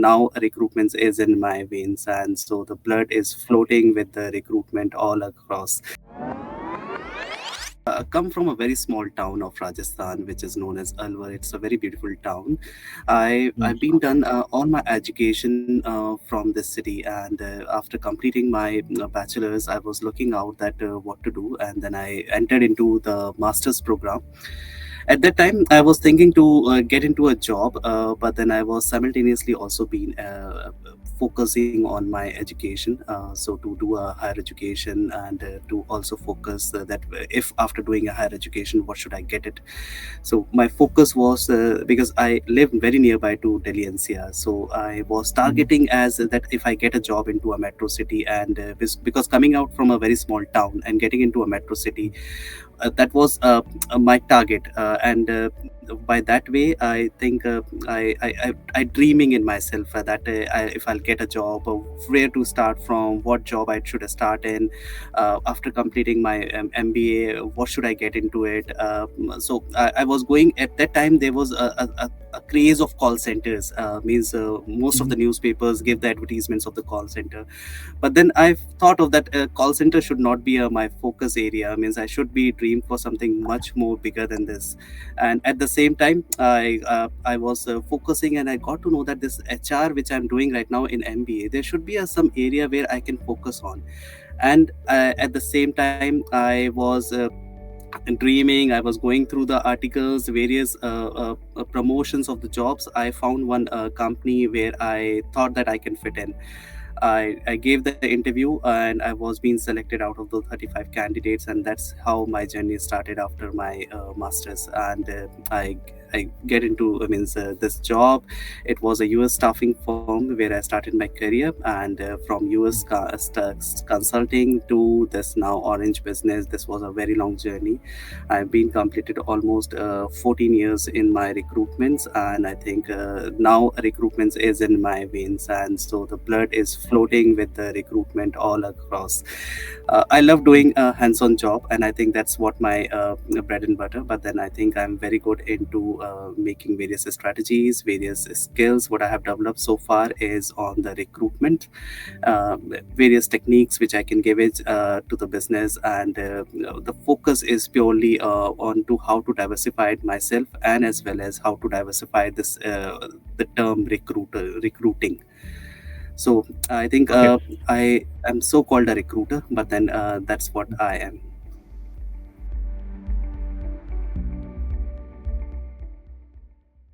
now recruitment is in my veins, and so the blood is floating with the recruitment all across. Come from a very small town of Rajasthan, which is known as Alwar. It's a very beautiful town. I've been done all my education from this city, and after completing my bachelor's, I was looking out that what to do, and then I entered into the master's program. At that time, I was thinking to get into a job, but then I was simultaneously also been focusing on my education. So to do a higher education, and to also focus that if after doing a higher education, what should I get it? So my focus was because I live very nearby to Delhi NCR, so I was targeting as that if I get a job into a metro city, and because coming out from a very small town and getting into a metro city, that was my target, and by that way I think I dreaming in myself that if I'll get a job, where to start from, what job I should start in, after completing my MBA, what should I get into it. So I was going at that time. There was a craze of call centers, means most of the newspapers give the advertisements of the call center. But then I've thought of that call center should not be my focus area, means I should be dream for something much more bigger than this. And at the same time, I was focusing, and I got to know that this HR which I'm doing right now in MBA, there should be some area where I can focus on. And at the same time, I was dreaming. I was going through the articles, various promotions of the jobs. I found one company where I thought that I can fit in. I gave the interview, and I was being selected out of those 35 candidates, and that's how my journey started after my masters. And I get into, I mean, this job. It was a US staffing firm where I started my career, and from US consulting to this now Orange business. This was a very long journey. I've been completed almost 14 years in my recruitments, and I think now recruitment is in my veins, and so the blood is floating with the recruitment all across. I love doing a hands-on job, and I think that's what my bread and butter. But then I think I'm very good into making various strategies, various skills. What I have developed so far is on the recruitment, uh, various techniques which I can give it to the business, and the focus is purely on to how to diversify it myself, and as well as how to diversify this the term recruiting. So I think Okay. I am so called a recruiter, but then that's what I am.